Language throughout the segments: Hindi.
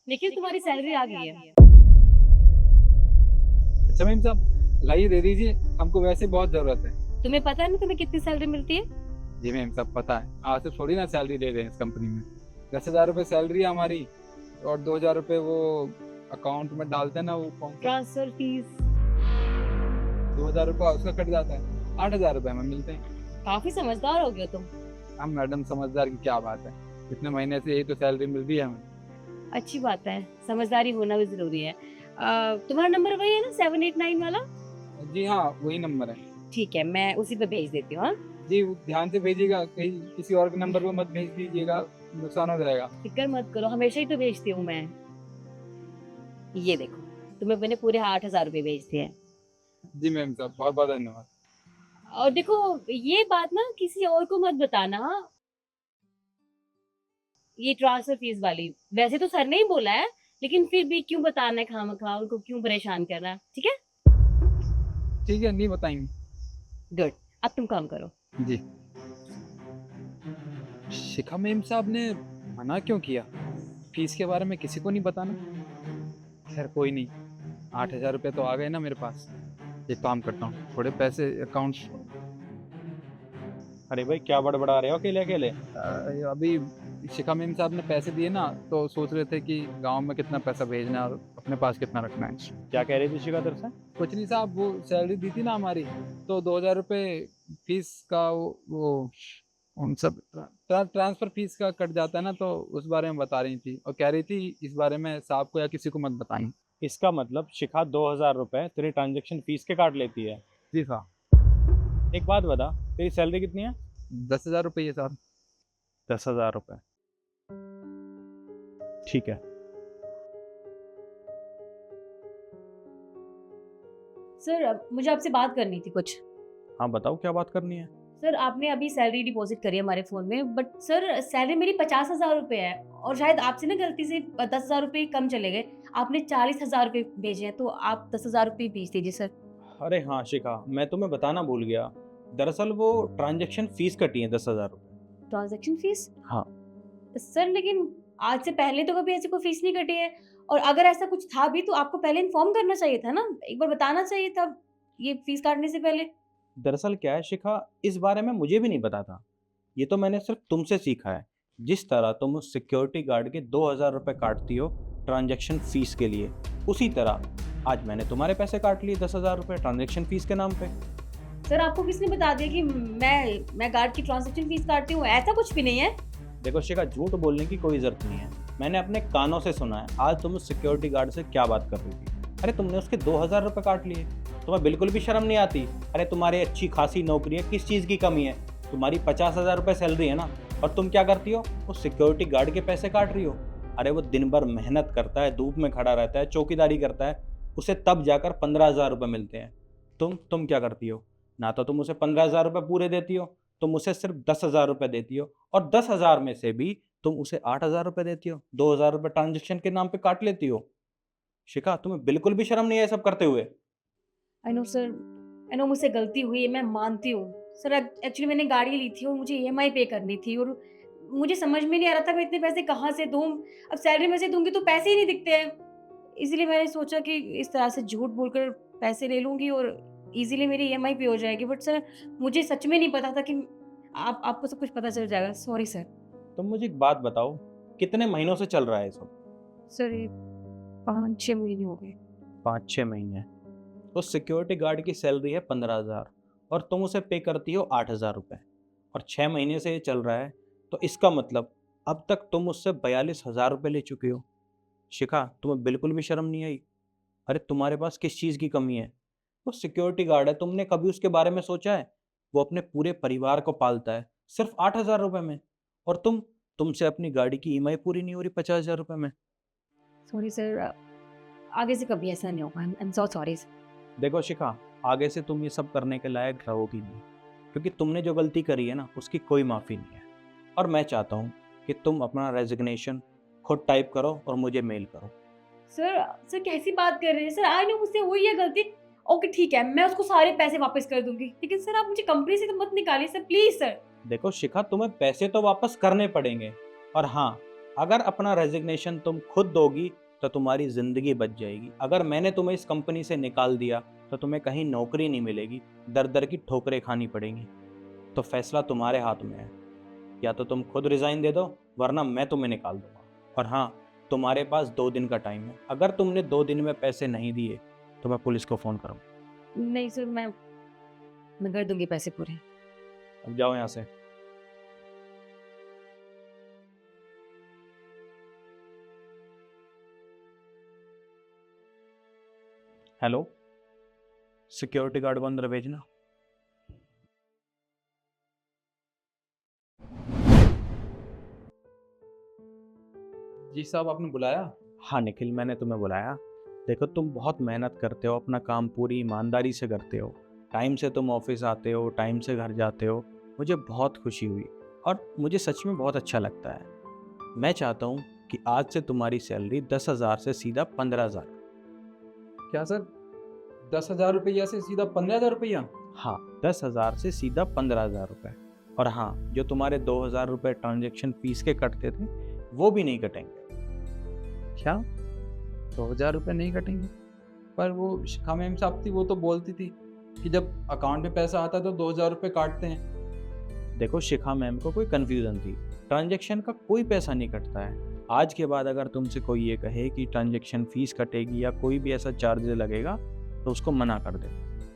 लेकिन तुम्हारी सैलरी आ गई है। अच्छा मैम साहब, लाइए दे दीजिए, हमको वैसे बहुत ज़रूरत है। तुम्हें पता है ना तुम्हें कितनी सैलरी मिलती है? जी मैम साहब पता है, आज से थोड़ी ना सैलरी दे रहे हैं इस कंपनी में। 10,000 रुपये सैलरी है हमारी, और 2,000 रुपये वो अकाउंट में डालते हैं ना, वो कौन सा ट्रांसफर फीस। 2,000 रुपये उसका कट जाता है, 8,000 रुपये हमें मिलते हैं। काफी समझदार हो गए हो तुम। हम मैडम समझदार की क्या बात है, इतने महीने से यही तो सैलरी मिल रही है हमें। अच्छी बात है, समझदारी होना भी जरूरी है। तुम्हारा नंबर वही है ना, 789 वाला? जी हाँ, वही नंबर है। ठीक है, मैं उसी पे भेज देती हूँ। हाँ, जी ध्यान से भेजिएगा, कहीं किसी और के नंबर पर मत भेज दीजिएगा, नुकसान हो जाएगा। फिक्र मत करो, हमेशा ही तो भेजती हूँ मैं। ये देखो, तुम्हें मैंने पूरे 8,000 रुपये भेज दिए हैं। जी मैम साहब, बहुत बहुत धन्यवाद। और देखो, ये बात ना किसी और को मत बताना, हाँ? ये ट्रांसफर फीस वाली, वैसे तो सर ने ही बोला है, लेकिन फिर भी क्यों बताना है खामखा, उनको क्यों परेशान करना है, ठीक है? ठीक है, नहीं बताएंगे। गुड। अब तुम काम करो। जी। शिखा मैम साहब ने मना क्यों किया? फीस के बारे में किसी को नहीं बताना। खैर कोई नहीं, 8,000 रुपये तो आ गए ना मेरे पास। एक काम करता हूँ, थोड़े पैसे अकाउंट। अरे भाई क्या बड़बड़ा रहे हो अकेले अकेले? अभी शिखा मैम साहब ने पैसे दिए ना, तो सोच रहे थे कि गांव में कितना पैसा भेजना है और अपने पास कितना रखना है। क्या कह रही थी शिखा तेरे से? कुछ नहीं साहब, वो सैलरी दी थी ना हमारी, तो 2,000 रुपये फीस का वो उन सब ट्रांसफर फीस का कट जाता है ना, तो उस बारे में बता रही थी और कह रही थी इस बारे में साहब को या किसी को मत बताएं। इसका मतलब शिखा 2,000 रुपए तेरी ट्रांजेक्शन फीस के काट लेती है? जी साहब। एक बात बता, तेरी सैलरी कितनी है? 10,000 रुपये साहब। 10,000 रुपए, ठीक है। सर, अब मुझे आपसे बात करनी थी कुछ। हाँ बताओ क्या बात करनी है। सर, आपने अभी सैलरी डिपॉजिट करी है हमारे फोन में, बट सर सैलरी मेरी 50,000 रुपये है, और शायद आपसे ना गलती से 10,000 रुपये कम चले गए। आपने 40,000 रुपये भेजे हैं, तो आप 10,000 रुपये भेज दीजिए सर। अरे हाँ शिखा, मैं तुम्हें बताना भूल गया। दरअसल वो ट्रांजेक्शन फीस कटी है 10,000 रुपए। Transaction fees? हाँ। सर लेकिन आज से पहले तो कभी ऐसी कोई फीस नहीं कटी है, और अगर ऐसा कुछ था भी तो आपको पहले इन्फॉर्म करना चाहिए था ना, एक बार बताना चाहिए था ये फीस काटने से पहले। दरअसल क्या है शिखा, इस बारे में मुझे भी नहीं पता था। ये तो मैंने सिर्फ तुमसे सीखा है। जिस तरह तुम उस सिक्योरिटी गार्ड के 2,000 रुपये काटती हो ट्रांजैक्शन फीस के लिए, उसी तरह आज मैंने तुम्हारे पैसे काट लिए 10,000 रुपये ट्रांजैक्शन फीस के नाम पे। सर, आपको किसने बता दिया कि मैं गार्ड की ट्रांजैक्शन फीस काटती हूँ? ऐसा कुछ भी नहीं है। देखो शिखा, झूठ बोलने की कोई ज़रूरत नहीं है। मैंने अपने कानों से सुना है आज तुम उस सिक्योरिटी गार्ड से क्या बात कर रही थी। अरे तुमने उसके 2,000 रुपये काट लिए, तुम्हें बिल्कुल भी शर्म नहीं आती? अरे तुम्हारी अच्छी खासी नौकरी है, किस चीज़ की कमी है? तुम्हारी 50,000 रुपये सैलरी है ना, और तुम क्या करती हो? उस सिक्योरिटी गार्ड के पैसे काट रही हो। अरे वो दिन भर मेहनत करता है, धूप में खड़ा रहता है, चौकीदारी करता है, उसे तब जाकर 15,000 रुपये मिलते हैं। तुम क्या करती हो? ना तो तुम उसे 15,000 रुपये पूरे देती हो, तुम उसे सिर्फ 10,000 रुपये देती हो, और 10,000 में से भी तुम उसे 8,000 रुपये देती हो। 2,000 रुपये ट्रांजेक्शन के नाम पे काट लेती हो। शिखा, तुम्हें बिल्कुल भी शर्म नहीं है ये सब करते हुए? I know sir, I know मुझसे गलती हुई है, मैं मानती हूँ। सर एक्चुअली मैंने गाड़ी ली थी और मुझे ईएमआई पे करनी थी, और मुझे समझ में नहीं आ रहा था मैं इतने पैसे कहाँ से दूँ। अब सैलरी में से दूंगी तो पैसे ही नहीं दिखते हैं, इसलिए मैंने सोचा कि इस तरह से झूठ बोलकर पैसे ले लूंगी और इजीली मेरी ईएमआई पे हो जाएगी। बट सर, मुझे सच में नहीं पता था कि आपको सब कुछ पता चल जाएगा। Sorry sir. तुम मुझे एक बात बताओ, कितने महीनों से चल रहा है ये सब? सर ये 5-6 महीने हो गए। 5-6 महीने? तो सिक्योरिटी गार्ड की सैलरी है 15,000, और तुम उसे पे करती हो 8,000 रुपये, और 6 महीने से ये चल रहा है। तो इसका मतलब अब तक तुम उससे 42,000 रुपये ले चुके हो। शिखा, तुम्हें बिल्कुल भी शर्म नहीं आई? अरे तुम्हारे पास किस चीज़ की कमी है? वो सिक्योरिटी गार्ड है, तुमने कभी उसके बारे में सोचा है? वो अपने पूरे परिवार को पालता है सिर्फ 8,000 रुपये में, और तुमसे अपनी गाड़ी की ईएमआई पूरी नहीं हो रही 50,000 रुपये में। सॉरी सर, आगे से कभी ऐसा नहीं होगा। I am so sorry sir. देखो शिखा, आगे से तुम ये सब करने के लायक रहोगी नहीं, क्योंकि तुमने जो गलती करी है ना, उसकी कोई माफ़ी नहीं है। और मैं चाहता हूँ कि तुम अपना रेजिग्नेशन खुद टाइप करो और मुझे मेल करो। सर, सर कैसी बात कर रहे हैं? सर आई नो मुझसे हुई है गलती। ओके ठीक है, मैं उसको सारे पैसे वापस कर दूंगी, लेकिन सर आप मुझे कंपनी से तो मत निकालिए सर, प्लीज सर। देखो शिखा, तुम्हें पैसे तो वापस करने पड़ेंगे, और हाँ, अगर अपना रेजिग्नेशन तुम खुद दोगी तो तुम्हारी ज़िंदगी बच जाएगी। अगर मैंने तुम्हें इस कंपनी से निकाल दिया तो तुम्हें कहीं नौकरी नहीं मिलेगी, दर दर की ठोकरें खानी पड़ेंगी। तो फैसला तुम्हारे हाथ में है, या तो तुम खुद रिज़ाइन दे दो वरना मैं तुम्हें निकाल दूंगा। और हाँ, तुम्हारे पास 2 दिन का टाइम है। अगर तुमने 2 दिन में पैसे नहीं दिए तो मैं पुलिस को फ़ोन करूँगा। नहीं सर, मैं कर दूंगी पैसे पूरे। अब जाओ यहाँ से। हेलो, सिक्योरिटी गार्ड को अंदर भेजना। जी साहब, आपने बुलाया? हाँ निखिल, मैंने तुम्हें बुलाया। देखो, तुम बहुत मेहनत करते हो, अपना काम पूरी ईमानदारी से करते हो, टाइम से तुम ऑफिस आते हो, टाइम से घर जाते हो। मुझे बहुत खुशी हुई और मुझे सच में बहुत अच्छा लगता है। मैं चाहता हूँ कि आज से तुम्हारी सैलरी 10,000 से सीधा 15,000। क्या सर, 10,000 रुपया से सीधा 15,000 रुपया? हाँ, 10,000 से सीधा 15,000 रुपये। और हाँ, जो तुम्हारे 2,000 रुपये ट्रांजेक्शन फीस के कटते थे वो भी नहीं कटेंगे। क्या 2,000 रुपये नहीं कटेंगे? पर वो शिखा मैम साहब थी, वो तो बोलती थी कि जब अकाउंट में पैसा आता है तो 2,000 रुपये काटते हैं। देखो, शिखा मैम को कोई कन्फ्यूज़न थी, ट्रांजैक्शन का कोई पैसा नहीं कटता है। आज के बाद अगर तुमसे कोई ये कहे कि ट्रांजैक्शन फीस कटेगी या कोई भी ऐसा चार्ज लगेगा तो उसको मना कर दे,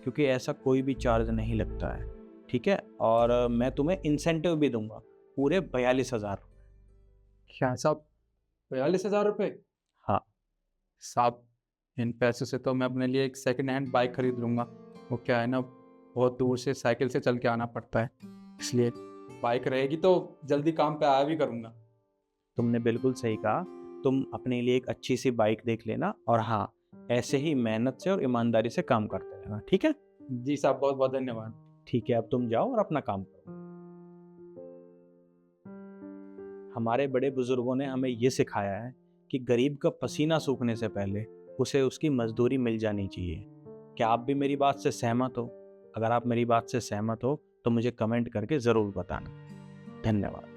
क्योंकि ऐसा कोई भी चार्ज नहीं लगता है, ठीक है? और मैं तुम्हें इंसेंटिव भी दूंगा, पूरे 42,000। क्या साहब, 42,000 रुपये? हाँ साहब, इन पैसों से तो मैं अपने लिए एक सेकंड हैंड बाइक खरीद लूँगा। वो क्या है ना, बहुत दूर से साइकिल से चल के आना पड़ता है, इसलिए बाइक रहेगी तो जल्दी काम पे आया भी करूँगा। तुमने बिल्कुल सही कहा। तुम अपने लिए एक अच्छी सी बाइक देख लेना, और हाँ, ऐसे ही मेहनत से और ईमानदारी से काम करते रहना, ठीक है? जी साहब, बहुत बहुत धन्यवाद। ठीक है, अब तुम जाओ और अपना काम करो। हमारे बड़े बुजुर्गों ने हमें ये सिखाया है कि गरीब का पसीना सूखने से पहले उसे उसकी मजदूरी मिल जानी चाहिए। क्या आप भी मेरी बात से सहमत हो? अगर आप मेरी बात से सहमत हो तो मुझे कमेंट करके ज़रूर बताना। धन्यवाद।